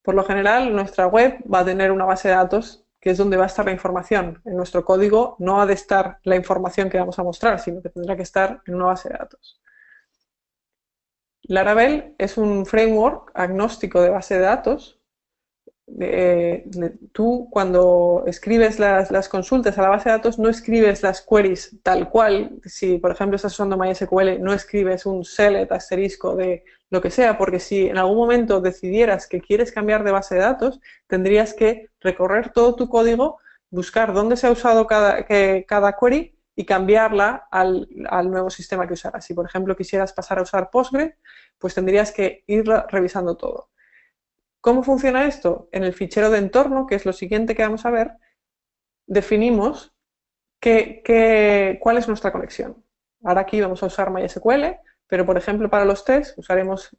Por lo general, nuestra web va a tener una base de datos que es donde va a estar la información. En nuestro código no ha de estar la información que vamos a mostrar, sino que tendrá que estar en una base de datos. Laravel es un framework agnóstico de base de datos. Tú cuando escribes las consultas a la base de datos no escribes las queries tal cual. Si por ejemplo estás usando MySQL, no escribes un select asterisco de lo que sea, porque si en algún momento decidieras que quieres cambiar de base de datos, tendrías que recorrer todo tu código, buscar dónde se ha usado cada query y cambiarla al nuevo sistema que usaras. Si por ejemplo quisieras pasar a usar Postgre, pues tendrías que ir revisando todo. ¿Cómo funciona esto? En el fichero de entorno, que es lo siguiente que vamos a ver, definimos cuál es nuestra conexión. Ahora aquí vamos a usar MySQL, pero por ejemplo para los tests usaremos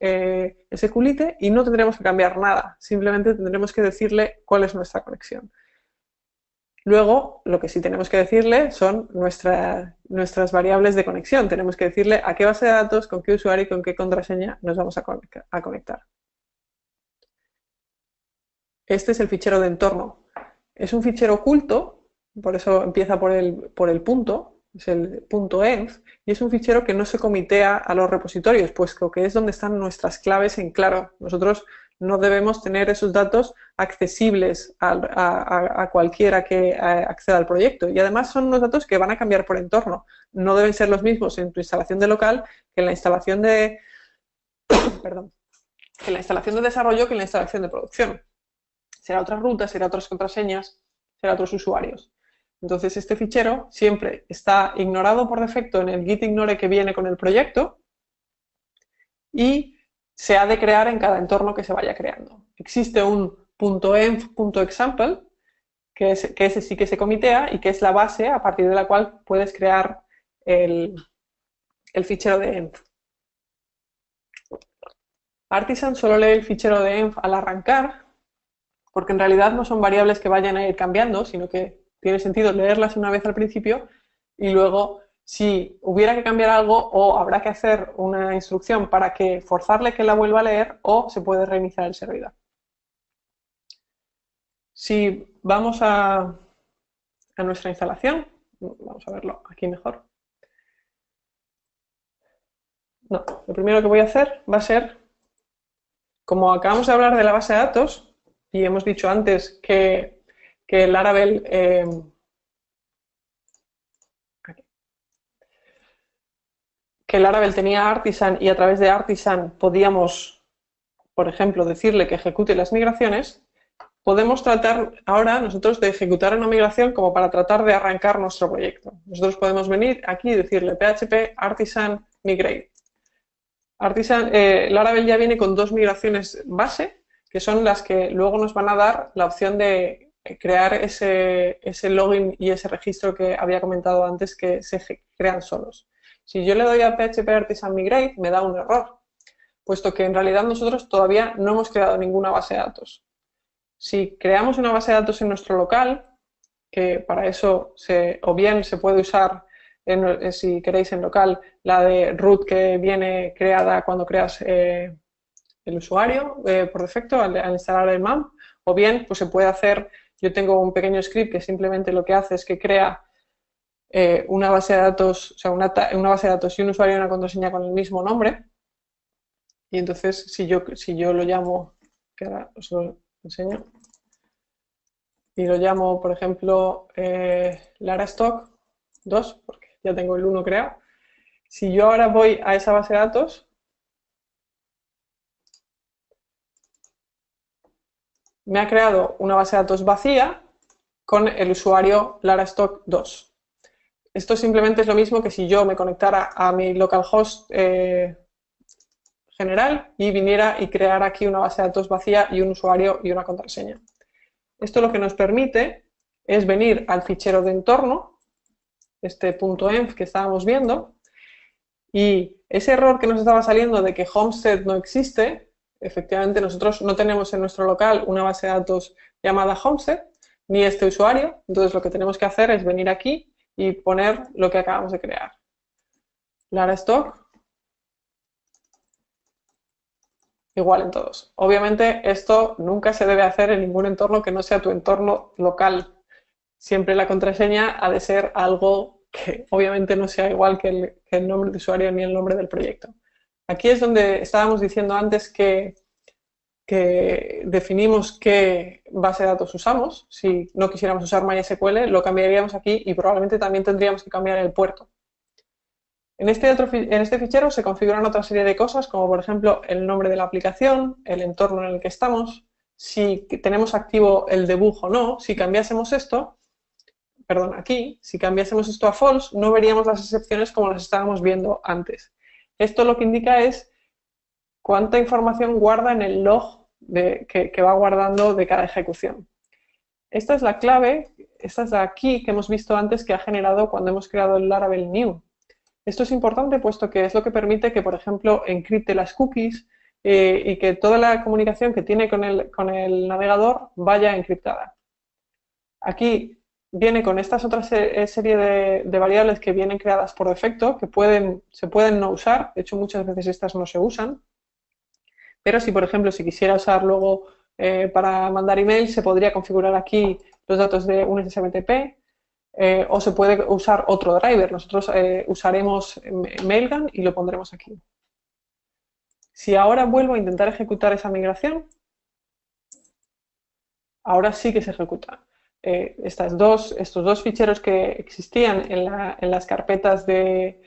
SQLite y no tendremos que cambiar nada, simplemente tendremos que decirle cuál es nuestra conexión. Luego, lo que sí tenemos que decirle son nuestras variables de conexión. Tenemos que decirle a qué base de datos, con qué usuario y con qué contraseña nos vamos a conectar. Este es el fichero de entorno. Es un fichero oculto, por eso empieza por el punto, es el punto .env, y es un fichero que no se comitea a los repositorios, puesto que es donde están nuestras claves en claro. Nosotros no debemos tener esos datos accesibles a cualquiera que acceda al proyecto. Y además son unos datos que van a cambiar por entorno. No deben ser los mismos en tu instalación de local que en la instalación de, perdón, que en la instalación de desarrollo que en la instalación de producción. Será otras rutas, será otras contraseñas, será otros usuarios. Entonces este fichero siempre está ignorado por defecto en el git ignore que viene con el proyecto y se ha de crear en cada entorno que se vaya creando. Existe un .env.example que ese sí que se comitea y que es la base a partir de la cual puedes crear el fichero de env. Artisan solo lee el fichero de env al arrancar, porque en realidad no son variables que vayan a ir cambiando, sino que tiene sentido leerlas una vez al principio y luego, si hubiera que cambiar algo, o habrá que hacer una instrucción para que forzarle que la vuelva a leer, o se puede reiniciar el servidor. Si vamos a nuestra instalación, vamos a verlo aquí mejor. No, lo primero que voy a hacer va a ser, como acabamos de hablar de la base de datos, y hemos dicho antes que Laravel tenía Artisan y a través de Artisan podíamos, por ejemplo, decirle que ejecute las migraciones, podemos tratar ahora nosotros de ejecutar una migración como para tratar de arrancar nuestro proyecto. Nosotros podemos venir aquí y decirle php artisan migrate. Laravel ya viene con dos migraciones base, que son las que luego nos van a dar la opción de crear ese login y ese registro que había comentado antes que se crean solos. Si yo le doy a php artisan migrate, me da un error, puesto que en realidad nosotros todavía no hemos creado ninguna base de datos. Si creamos una base de datos en nuestro local, que para eso o bien se puede usar, si queréis en local, la de root que viene creada cuando creas el usuario por defecto al instalar el MAM, o bien pues se puede hacer, yo tengo un pequeño script que simplemente lo que hace es que crea una base de datos, o sea, una base de datos y un usuario y una contraseña con el mismo nombre, y entonces si yo lo llamo, que ahora os lo enseño, y lo llamo, por ejemplo, Larastock 2, porque ya tengo el 1 creado. Si yo ahora voy a esa base de datos, me ha creado una base de datos vacía con el usuario Larastock 2. Esto simplemente es lo mismo que si yo me conectara a mi localhost general y viniera y creara aquí una base de datos vacía y un usuario y una contraseña. Esto lo que nos permite es venir al fichero de entorno, este .env que estábamos viendo, y ese error que nos estaba saliendo de que Homestead no existe, efectivamente nosotros no tenemos en nuestro local una base de datos llamada Homestead, ni este usuario, entonces lo que tenemos que hacer es venir aquí y poner lo que acabamos de crear. Larastock igual en todos. Obviamente esto nunca se debe hacer en ningún entorno que no sea tu entorno local. Siempre la contraseña ha de ser algo que obviamente no sea igual que el nombre de usuario ni el nombre del proyecto. Aquí es donde estábamos diciendo antes que definimos qué base de datos usamos. Si no quisiéramos usar MySQL, lo cambiaríamos aquí y probablemente también tendríamos que cambiar el puerto. En este fichero se configuran otra serie de cosas, como por ejemplo el nombre de la aplicación, el entorno en el que estamos, si tenemos activo el debug o no. Si cambiásemos esto, perdón, aquí, si cambiásemos esto a false, no veríamos las excepciones como las estábamos viendo antes. Esto lo que indica es cuánta información guarda en el log que va guardando de cada ejecución. Esta es la clave, esta es la key que hemos visto antes que ha generado cuando hemos creado el Laravel new. Esto es importante puesto que es lo que permite que, por ejemplo, encripte las cookies y que toda la comunicación que tiene con el navegador vaya encriptada. Aquí viene con estas otras serie de variables que vienen creadas por defecto, que se pueden no usar. De hecho, muchas veces estas no se usan. Pero si, por ejemplo, si quisiera usar luego para mandar email, se podría configurar aquí los datos de un SMTP o se puede usar otro driver. Nosotros usaremos Mailgun y lo pondremos aquí. Si ahora vuelvo a intentar ejecutar esa migración, ahora sí que se ejecuta. Estos dos ficheros que existían en las carpetas de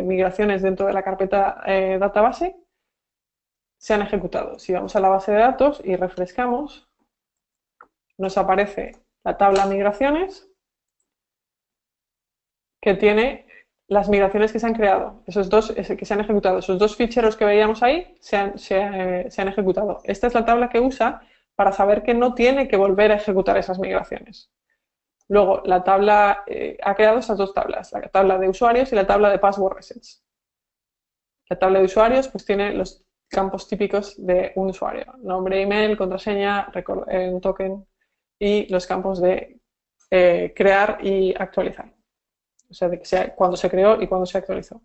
migraciones dentro de la carpeta database se han ejecutado. Si vamos a la base de datos y refrescamos, nos aparece la tabla migraciones que tiene las migraciones que se han creado, que se han ejecutado. Esos dos ficheros que veíamos ahí se han ejecutado. Esta es la tabla que usa para saber que no tiene que volver a ejecutar esas migraciones. Luego, la tabla ha creado estas dos tablas, la tabla de usuarios y la tabla de password resets. La tabla de usuarios pues tiene los campos típicos de un usuario: nombre, email, contraseña, un token y los campos de crear y actualizar. O sea, cuando se creó y cuando se actualizó.